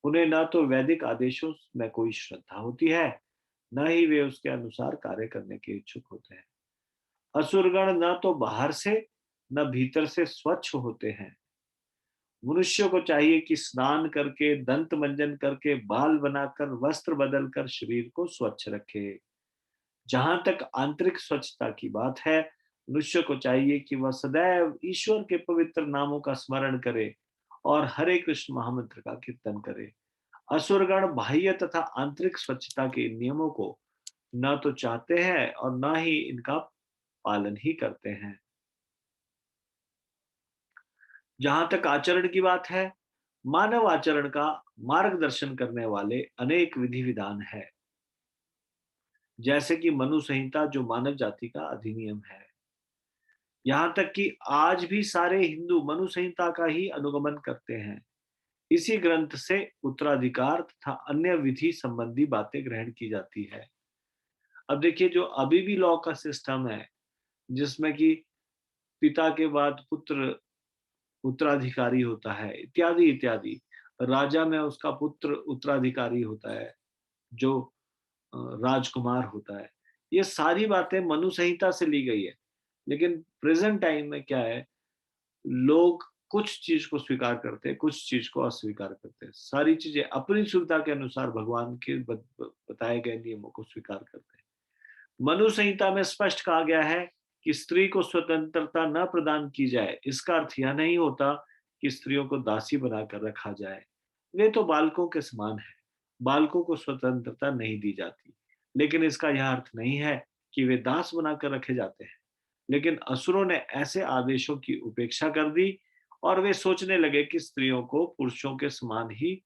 उन्हें न तो वैदिक आदेशों में कोई श्रद्धा होती है, न ही वे उसके अनुसार कार्य करने के इच्छुक होते हैं। असुरगण न तो बाहर से न भीतर से स्वच्छ होते हैं। मनुष्य को चाहिए कि स्नान करके, दंत मंजन करके, बाल बनाकर, वस्त्र बदलकर शरीर को स्वच्छ रखे। जहां तक आंतरिक स्वच्छता की बात है, मनुष्य को चाहिए कि वह सदैव ईश्वर के पवित्र नामों का स्मरण करे और हरे कृष्ण महामंत्र का कीर्तन करे। असुरगण बाह्य तथा आंतरिक स्वच्छता के नियमों को न तो चाहते हैं और न ही इनका पालन ही करते हैं। जहां तक आचरण की बात है, मानव आचरण का मार्गदर्शन करने वाले अनेक विधि विधान है, जैसे कि मनु संहिता जो मानव जाति का अधिनियम है। यहां तक कि आज भी सारे हिंदू मनु संहिता का ही अनुगमन करते हैं। इसी ग्रंथ से उत्तराधिकार तथा अन्य विधि संबंधी बातें ग्रहण की जाती है। अब देखिए, जो अभी भी लॉ का सिस्टम है जिसमें कि पिता के बाद पुत्र उत्तराधिकारी होता है, इत्यादि इत्यादि, राजा में उसका पुत्र उत्तराधिकारी होता है जो राजकुमार होता है, ये सारी बातें मनु संहिता से ली गई है। लेकिन प्रेजेंट टाइम में क्या है, लोग कुछ चीज को स्वीकार करते हैं, कुछ चीज को अस्वीकार करते हैं। सारी चीजें अपनी सुविधा के अनुसार भगवान के बताए गए नियमों को स्वीकार करते हैं। मनु संहिता में स्पष्ट कहा गया है कि स्त्री को स्वतंत्रता न प्रदान की जाए। इसका अर्थ यह नहीं होता कि स्त्रियों को दासी बनाकर रखा जाए, वे तो बालकों के समान है, बालकों को स्वतंत्रता नहीं दी जाती, लेकिन इसका यह अर्थ नहीं है कि वे दास बनाकर रखे जाते हैं। लेकिन असुरों ने ऐसे आदेशों की उपेक्षा कर दी और वे सोचने लगे कि स्त्रियों को पुरुषों के समान ही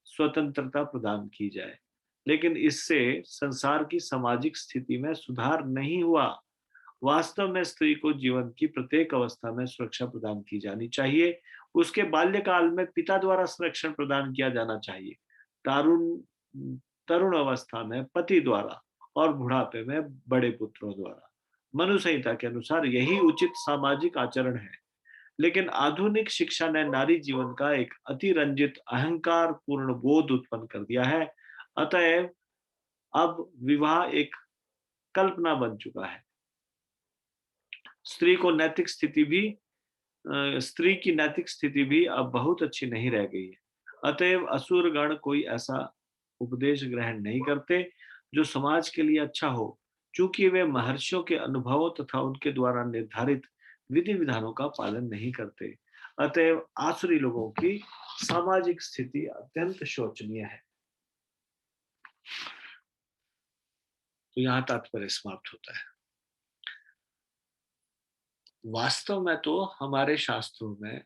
स्वतंत्रता प्रदान की जाए। लेकिन इससे संसार की सामाजिक स्थिति में सुधार नहीं हुआ। वास्तव में स्त्री को जीवन की प्रत्येक अवस्था में सुरक्षा प्रदान की जानी चाहिए। उसके बाल्यकाल में पिता द्वारा संरक्षण प्रदान किया जाना चाहिए, तरुण तरुण अवस्था में पति द्वारा और बुढ़ापे में बड़े पुत्रों द्वारा। मनु संहिता के अनुसार यही उचित सामाजिक आचरण है। लेकिन आधुनिक शिक्षा ने नारी जीवन का एक अतिरंजित अहंकार पूर्ण बोध उत्पन्न कर दिया है। अतएव अब विवाह एक कल्पना बन चुका है। स्त्री की नैतिक स्थिति भी अब बहुत अच्छी नहीं रह गई है। अतएव असुर गण कोई ऐसा उपदेश ग्रहण नहीं करते जो समाज के लिए अच्छा हो, चूंकि वे महर्षियों के अनुभवों तथा उनके द्वारा निर्धारित विधि विधानों का पालन नहीं करते। अतएव आसुरी लोगों की सामाजिक स्थिति अत्यंत शोचनीय है। तो यहाँ तात्पर्य समाप्त होता है। वास्तव में तो हमारे शास्त्रों में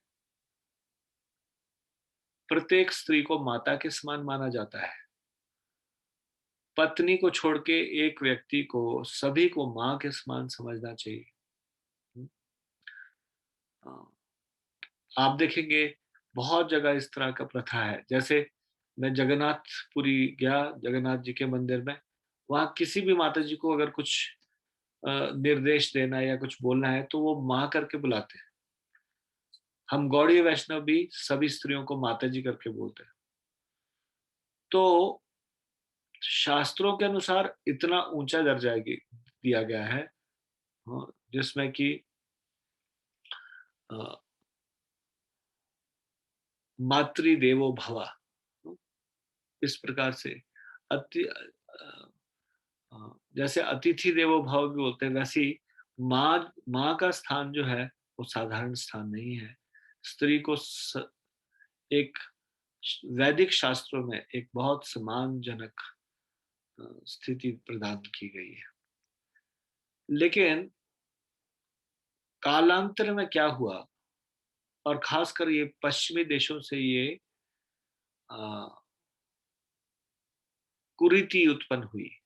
प्रत्येक स्त्री को माता के समान माना जाता है। पत्नी को छोड़ के एक व्यक्ति को सभी को मां के समान समझना चाहिए। आप देखेंगे बहुत जगह इस तरह का प्रथा है। जैसे मैं जगन्नाथपुरी गया, जगन्नाथ जी के मंदिर में, वहां किसी भी माता जी को अगर कुछ निर्देश देना या कुछ बोलना है तो वो माँ करके बुलाते हैं। हम गौड़ीय वैष्णव भी सभी स्त्रियों को माता जी करके बोलते हैं। तो शास्त्रों के अनुसार इतना ऊंचा दर्जा दिया गया है जिसमें कि मातृदेवो भव, इस प्रकार से जैसे अतिथि देवो भव भी बोलते हैं, वैसे ही माँ का स्थान जो है वो साधारण स्थान नहीं है। स्त्री को एक वैदिक शास्त्रों में एक बहुत सम्मानजनक स्थिति प्रदान की गई है। लेकिन कालांतर में क्या हुआ, और खासकर ये पश्चिमी देशों से ये कुरीति उत्पन्न हुई।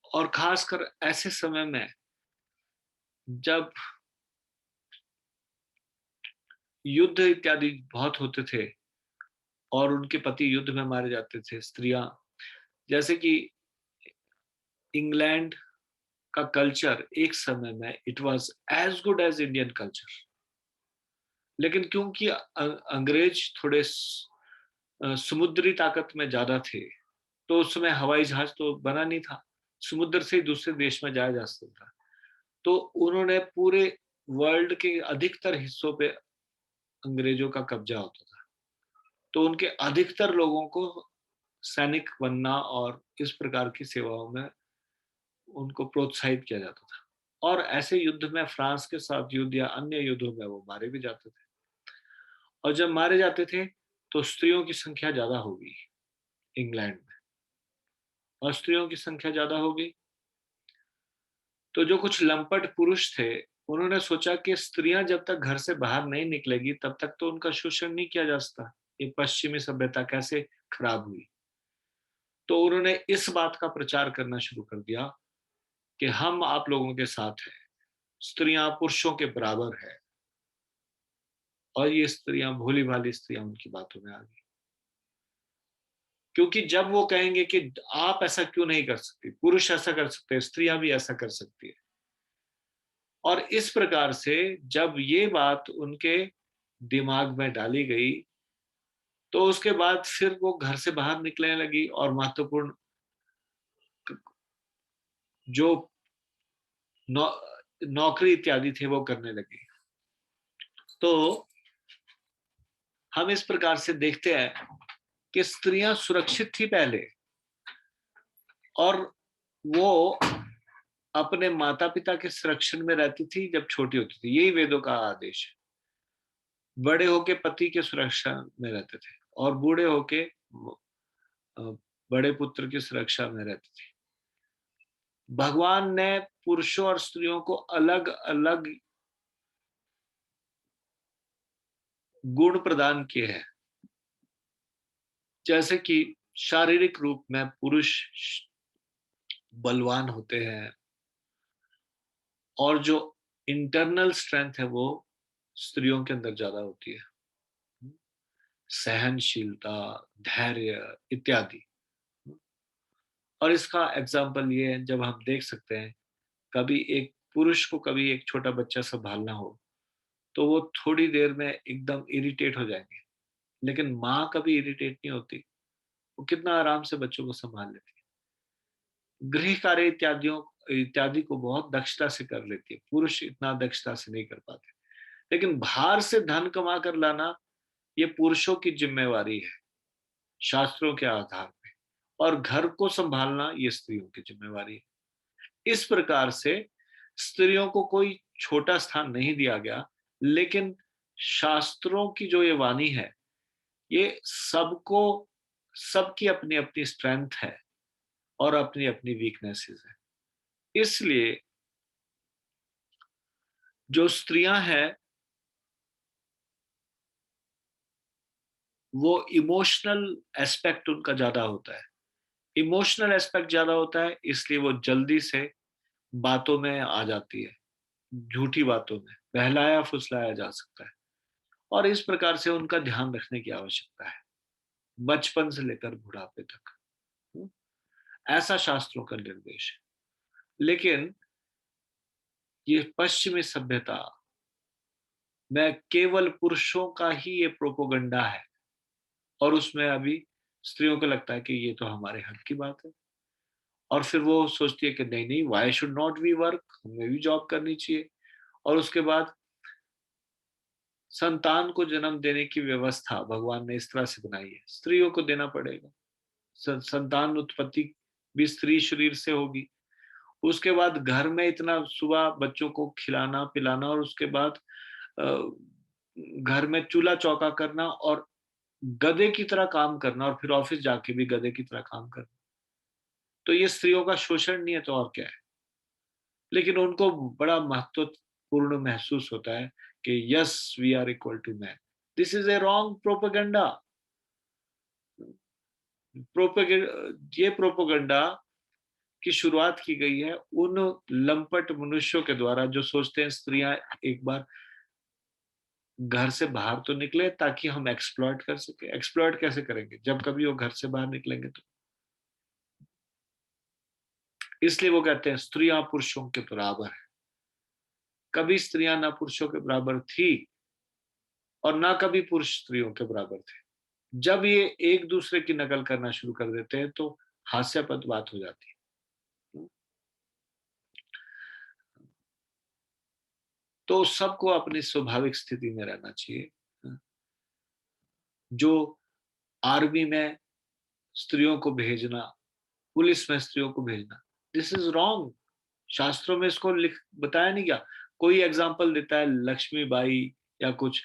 और खासकर ऐसे समय में जब युद्ध इत्यादि बहुत होते थे और उनके पति युद्ध में मारे जाते थे, स्त्रियां, जैसे कि इंग्लैंड का कल्चर एक समय में it was as good as Indian culture. लेकिन क्योंकि अंग्रेज थोड़े समुद्री ताकत में ज्यादा थे, तो उस समय हवाई जहाज तो बना नहीं था, समुद्र से दूसरे देश में जाया जा सकता था। तो उन्होंने पूरे वर्ल्ड के अधिकतर हिस्सों पे अंग्रेजों का कब्जा होता था। तो उनके अधिकतर लोगों को सैनिक बनना और इस प्रकार की सेवाओं में उनको प्रोत्साहित किया जाता था। और ऐसे युद्ध में, फ्रांस के साथ युद्ध या अन्य युद्धों में वो मारे भी जाते थे। और जब मारे जाते थे तो स्त्रियों की संख्या ज्यादा होगी इंग्लैंड में, और स्त्रियों की संख्या ज्यादा होगी तो जो कुछ लंपट पुरुष थे उन्होंने सोचा कि स्त्रियां जब तक घर से बाहर नहीं निकलेगी तब तक तो उनका शोषण नहीं किया जा सकता। ये पश्चिमी सभ्यता कैसे खराब हुई। तो उन्होंने इस बात का प्रचार करना शुरू कर दिया कि हम आप लोगों के साथ हैं, स्त्रियां पुरुषों के बराबर है। और ये स्त्रियां, भोली भाली स्त्रियां उनकी बातों में आ गई, क्योंकि जब वो कहेंगे कि आप ऐसा क्यों नहीं कर सकती, पुरुष ऐसा कर सकते हैं, स्त्रियां भी ऐसा कर सकती है। और इस प्रकार से जब ये बात उनके दिमाग में डाली गई तो उसके बाद फिर वो घर से बाहर निकलने लगी और महत्वपूर्ण जो नौकरी इत्यादि थे वो करने लगी। तो हम इस प्रकार से देखते हैं कि स्त्रियां सुरक्षित थी पहले, और वो अपने माता पिता के संरक्षण में रहती थी जब छोटी होती थी, यही वेदों का आदेश है। बड़े होके पति के सुरक्षा में रहते थे और बूढ़े होके बड़े पुत्र की सुरक्षा में रहती थी। भगवान ने पुरुषों और स्त्रियों को अलग अलग गुण प्रदान किए हैं। जैसे कि शारीरिक रूप में पुरुष बलवान होते हैं और जो इंटरनल स्ट्रेंथ है वो स्त्रियों के अंदर ज्यादा होती है, सहनशीलता, धैर्य इत्यादि। और इसका एग्जाम्पल ये है, जब हम देख सकते हैं कभी एक पुरुष को कभी एक छोटा बच्चा संभालना हो तो वो थोड़ी देर में एकदम इरिटेट हो जाएंगे, लेकिन माँ कभी इरिटेट नहीं होती, वो कितना आराम से बच्चों को संभाल लेती है। गृह कार्य इत्यादि को बहुत दक्षता से कर लेती है, पुरुष इतना दक्षता से नहीं कर पाते। लेकिन बाहर से धन कमा कर लाना ये पुरुषों की जिम्मेवारी है शास्त्रों के आधार पे, और घर को संभालना ये स्त्रियों की जिम्मेवारी है। इस प्रकार से स्त्रियों को कोई छोटा स्थान नहीं दिया गया, लेकिन शास्त्रों की जो ये वाणी है ये सबकी अपनी अपनी स्ट्रेंथ है और अपनी अपनी वीकनेसेस है। इसलिए जो स्त्रियां हैं वो इमोशनल एस्पेक्ट उनका ज्यादा होता है। इमोशनल एस्पेक्ट ज्यादा होता है इसलिए वो जल्दी से बातों में आ जाती है, झूठी बातों में बहलाया फुसलाया जा सकता है, और इस प्रकार से उनका ध्यान रखने की आवश्यकता है बचपन से लेकर बुढ़ापे तक। ऐसा शास्त्रों का निर्देश है। लेकिन ये पश्चिमी सभ्यता में केवल पुरुषों का ही ये प्रोपोगंडा है, और उसमें अभी स्त्रियों को लगता है कि ये तो हमारे हक की बात है, और फिर वो सोचती है कि नहीं नहीं, why should not we work, हमें भी जॉब करनी चाहिए। और उसके बाद संतान को जन्म देने की व्यवस्था भगवान ने इस तरह से बनाई है, स्त्रियों को देना पड़ेगा, संतान उत्पत्ति भी स्त्री शरीर से होगी। उसके बाद घर में इतना सुबह बच्चों को खिलाना पिलाना, और उसके बाद घर में चूल्हा चौका करना और गधे की तरह काम करना, और फिर ऑफिस जाके भी गधे की तरह काम करना। तो ये स्त्रियों का शोषण नहीं है तो और क्या है। लेकिन उनको बड़ा महत्वपूर्ण महसूस होता है कि yes we are equal to man. This is a wrong propaganda. ये प्रोपेगेंडा की शुरुआत की गई है उन लंपट मनुष्यों के द्वारा जो सोचते हैं स्त्रियां एक बार घर से बाहर तो निकले ताकि हम एक्सप्लॉइट कर सके। एक्सप्लॉइट कैसे करेंगे जब कभी वो घर से बाहर निकलेंगे तो। इसलिए वो कहते हैं स्त्रियां पुरुषों के बराबर है। कभी स्त्रियां ना पुरुषों के बराबर थी और ना कभी पुरुष स्त्रियों के बराबर थे। जब ये एक दूसरे की नकल करना शुरू कर देते हैं तो हास्यास्पद बात हो जाती है। तो सबको अपनी स्वाभाविक स्थिति में रहना चाहिए। जो आर्मी में स्त्रियों को भेजना, पुलिस में स्त्रियों को भेजना, दिस इज रॉन्ग। शास्त्रों में इसको बताया नहीं गया। कोई एग्जाम्पल देता है लक्ष्मीबाई या कुछ,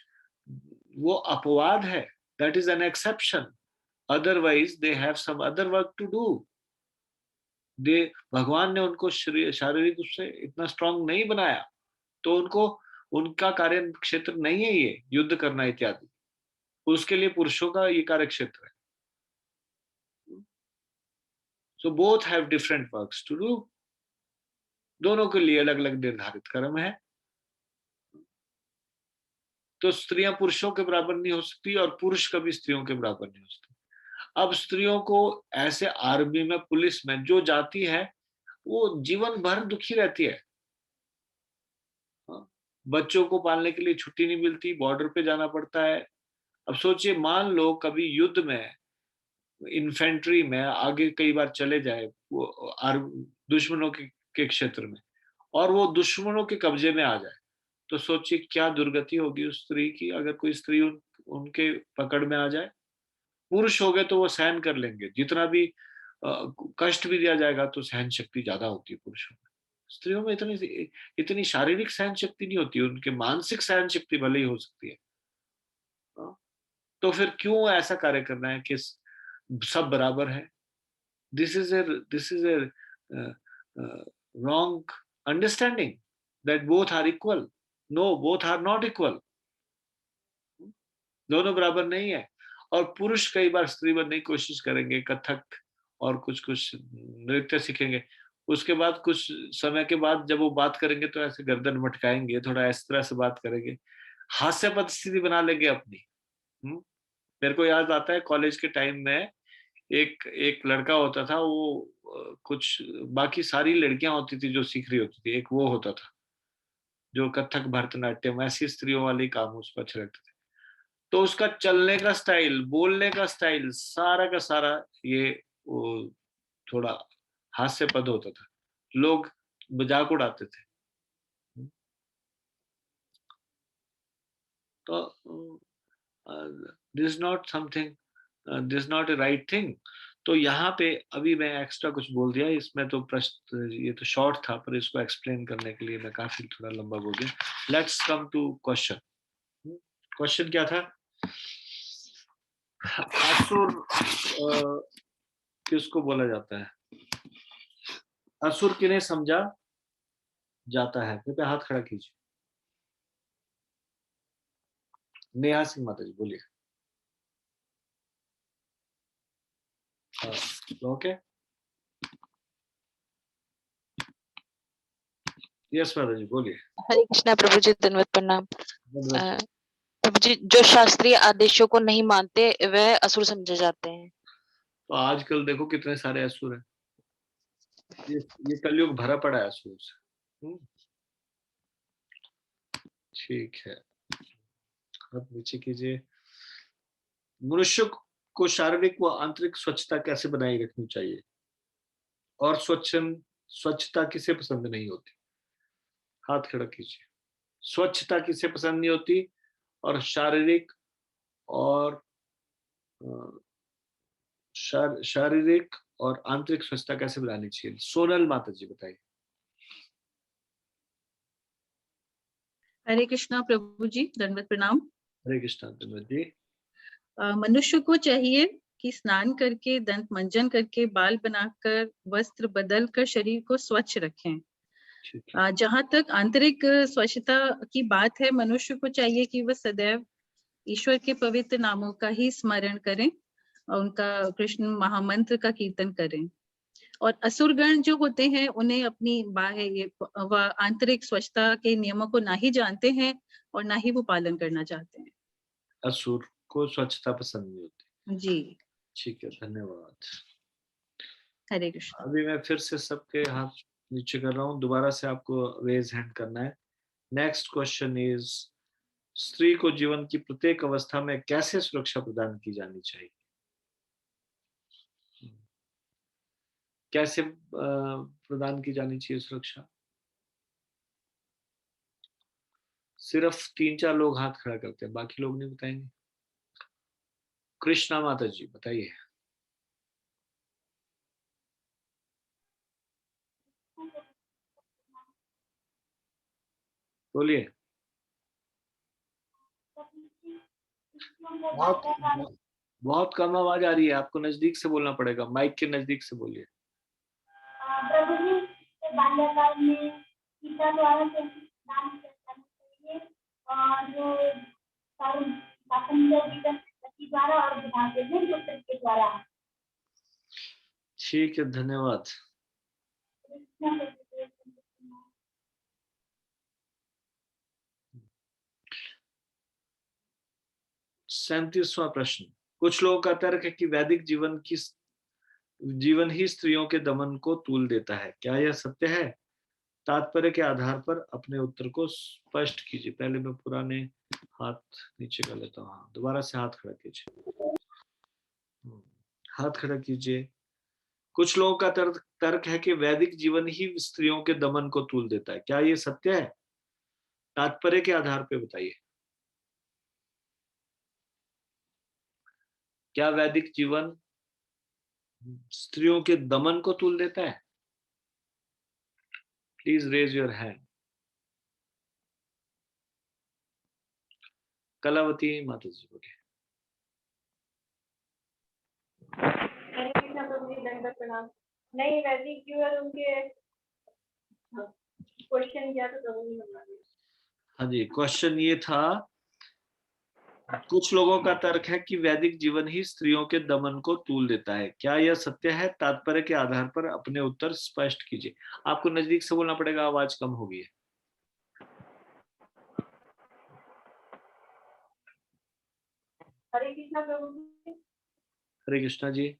वो अपवाद है, that is an exception. Otherwise they have some other work to do. भगवान ने उनको शारीरिक रूप से इतना स्ट्रांग नहीं बनाया, तो उनका कार्य क्षेत्र नहीं है ये युद्ध करना इत्यादि। उसके लिए पुरुषों का ये कार्य क्षेत्र है। So both have different works to do. दोनों के लिए अलग अलग निर्धारित कर्म है। तो स्त्रियां पुरुषों के बराबर नहीं हो सकती और पुरुष कभी स्त्रियों के बराबर नहीं हो सकते। अब स्त्रियों को ऐसे आर्मी में पुलिस में जो जाती है वो जीवन भर दुखी रहती है। बच्चों को पालने के लिए छुट्टी नहीं मिलती, बॉर्डर पे जाना पड़ता है। अब सोचिए मान लो कभी युद्ध में इन्फेंट्री में आगे कई बार चले जाए वो दुश्मनों के क्षेत्र में, और वो दुश्मनों के कब्जे में आ जाए, तो सोचिए क्या दुर्गति होगी उस स्त्री की। अगर कोई स्त्री उनके पकड़ में आ जाए। पुरुष हो गए तो वो सहन कर लेंगे, जितना भी कष्ट भी दिया जाएगा तो सहन शक्ति ज्यादा होती है पुरुषों में। स्त्रियों में इतनी शारीरिक सहन शक्ति नहीं होती, उनके मानसिक सहन शक्ति भले ही हो सकती है। तो फिर क्यों ऐसा कार्य करना है कि सब बराबर है? This is a wrong understanding that both are equal. No, both are not equal. दोनों बराबर नहीं है। और पुरुष कई बार स्त्री बनने की कोशिश करेंगे, कथक और कुछ कुछ नृत्य सीखेंगे, उसके बाद कुछ समय के बाद जब वो बात करेंगे तो ऐसे गर्दन मटकाएंगे, थोड़ा इस तरह से बात करेंगे, हास्यास्पद स्थिति बना लेंगे अपनी। मेरे को याद आता है कॉलेज के टाइम में एक लड़का होता था, वो कुछ बाकी सारी लड़कियां होती थी जो सीख रही होती थी, एक वो होता था जो कथक भरतनाट्यम ऐसी स्त्रियों वाले काम उसको अच्छे लगते थे। तो उसका चलने का स्टाइल, बोलने का स्टाइल, सारा का सारा ये वो थोड़ा हास्यपद होता था, लोग मजाक उड़ाते थे। तो this not something, this not a right thing. तो यहाँ पे अभी मैं एक्स्ट्रा कुछ बोल दिया इसमें, तो प्रश्न ये तो शॉर्ट था, पर इसको एक्सप्लेन करने के लिए मैं काफी थोड़ा लंबा बोल गया। Let's come to question. Question क्या था? असुर किसको बोला जाता है? असुर किन्हें समझा जाता है? कृपया हाथ खड़ा कीजिए। नेहा सिंह माता जी बोलिए। ओके, यस माता जी बोलिए। हरे कृष्णा प्रभु जी, धन्यवाद, प्रणाम। प्रभु जी, जो शास्त्रीय आदेशों को नहीं मानते वह असुर समझे जाते हैं। तो आजकल देखो कितने सारे असुर हैं, ये कलयुग भरा पड़ा है असुर से। ठीक है, अब नीचे कीजिए। मनुष्य को शारीरिक व आंतरिक स्वच्छता कैसे बनाए रखनी चाहिए, और स्वच्छता किसे पसंद नहीं होती? हाथ खड़ा कीजिए। स्वच्छता किसे पसंद नहीं होती, और शारीरिक और शारीरिक और आंतरिक स्वच्छता कैसे बनानी चाहिए? सोनल माता जी बताइए। हरे कृष्णा प्रभु जी, दंडवत प्रणाम। हरे कृष्णा धन्यवाद जी। मनुष्य को चाहिए कि स्नान करके, दंत मंजन करके, बाल बनाकर, वस्त्र बदल कर शरीर को स्वच्छ रखें। जहाँ तक आंतरिक स्वच्छता की बात है, मनुष्य को चाहिए कि वह सदैव ईश्वर के पवित्र नामों का ही स्मरण करें और उनका कृष्ण महामंत्र का कीर्तन करें। और असुरगण जो होते हैं उन्हें अपनी बाह्य व आंतरिक स्वच्छता के नियमों को ना ही जानते हैं और ना ही वो पालन करना चाहते हैं। असुर को स्वच्छता पसंद नहीं होती जी, ठीक है, धन्यवाद। हरे कृष्ण। अभी मैं फिर से सबके हाथ नीचे कर रहा हूँ, दोबारा से आपको रेज हैंड करना है। नेक्स्ट क्वेश्चन इज, स्त्री को जीवन की प्रत्येक अवस्था में कैसे सुरक्षा प्रदान की जानी चाहिए? कैसे प्रदान की जानी चाहिए सुरक्षा? सिर्फ 3-4 लोग हाथ खड़ा करते हैं, बाकी लोग नहीं बताएंगे। कृष्णा माता जी बताइए। बोलिए। बहुत कम आवाज आ रही है, आपको नजदीक से बोलना पड़ेगा, माइक के नजदीक से बोलिए। प्रभु जी, बाल्यकाल में पिता द्वारा दान करना चाहिए, और पति द्वारा और बुढ़ापे में पुत्र के द्वारा। ठीक है, धन्यवाद। 37वां प्रश्न। कुछ लोगों का तर्क है कि वैदिक जीवन ही स्त्रियों के दमन को तूल देता है, क्या यह सत्य है? तात्पर्य के आधार पर अपने उत्तर को स्पष्ट कीजिए। पहले मैं पुराने हाथ नीचे कर लेता हूँ। हाँ, दोबारा से हाथ खड़ा कीजिए। हाथ खड़ा कीजिए। कुछ लोगों का तर्क है कि वैदिक जीवन ही स्त्रियों के दमन को तूल देता है, क्या ये सत्य है? तात्पर्य के आधार पर बताइए। क्या वैदिक जीवन स्त्रियों के दमन को तूल देता है? Please raise your hand. Kalavati माता जी बोलिए। हरे कृष्णा प्रभु जी, दंडवत प्रणाम। नहीं, वैदिक जीवन उनके क्वेश्चन किया तो प्रभु जी बता दिया। हाँ जी, क्वेश्चन ये था, कुछ लोगों का तर्क है कि वैदिक जीवन ही स्त्रियों के दमन को तूल देता है, क्या यह सत्य है? तात्पर्य के आधार पर अपने उत्तर स्पष्ट कीजिए। आपको नजदीक से बोलना पड़ेगा, आवाज कम हो गई है। हरे कृष्णा प्रभु जी। हरे कृष्णा जी।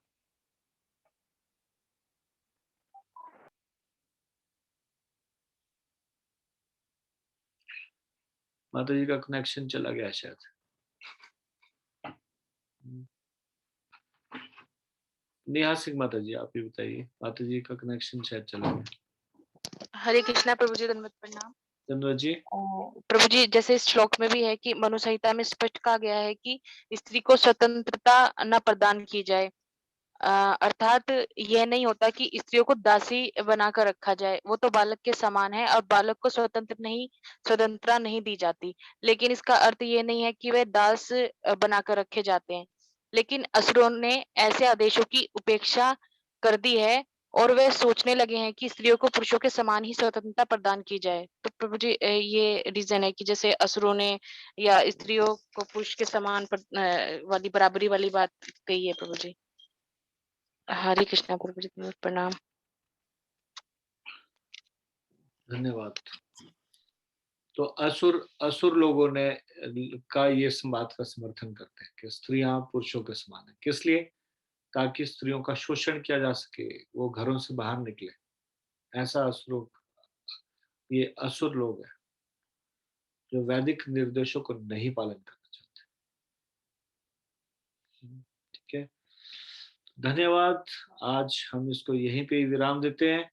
माता जी का कनेक्शन चला गया शायद। नेहा सिंह माता जी, आप ही बताइए, माता जी का कनेक्शन शायद चला गया। हरे कृष्णा प्रभु जी, दंडवत प्रणाम। धन्यवाद जी। प्रभु जी, जैसे इस श्लोक में भी है कि मनु संहिता में स्पष्ट कहा गया है कि स्त्री को स्वतंत्रता न प्रदान की जाए। अर्थात यह नहीं होता कि स्त्रियों को दासी बनाकर रखा जाए, वो तो बालक के समान है और बालक को स्वतंत्रता नहीं दी जाती। लेकिन इसका अर्थ ये नहीं है कि वे दास बनाकर रखे जाते हैं। लेकिन असुरों ने ऐसे आदेशों की उपेक्षा कर दी है और वे सोचने लगे हैं कि स्त्रियों को पुरुषों के समान ही स्वतंत्रता प्रदान की जाए। तो प्रभु जी, ये रीजन है कि जैसे असुरों ने या स्त्रियों को पुरुष के समान वाली बराबरी वाली बात कही है। प्रभु जी, हरे कृष्णा प्रभु जी, प्रणाम। धन्यवाद। तो असुर लोगों ने का ये बात का समर्थन करते हैं कि स्त्रियां पुरुषों के समान है। किस लिए? ताकि स्त्रियों का शोषण किया जा सके, वो घरों से बाहर निकले। ऐसा ये असुर लोग हैं जो वैदिक निर्देशों को नहीं पालन करना चाहते। ठीक है, धन्यवाद। आज हम इसको यहीं पे विराम देते हैं।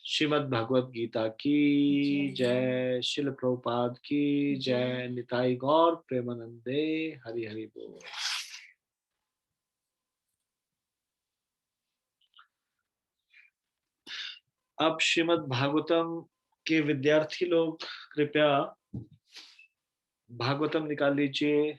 श्रीमद् भगवत गीता की जय, शिल प्रभुपाद की जय, निताई गौर प्रेमानंदे, हरि हरि बोल। अब श्रीमद् भागवतम के विद्यार्थी लोग कृपया भागवतम निकाल लीजिए।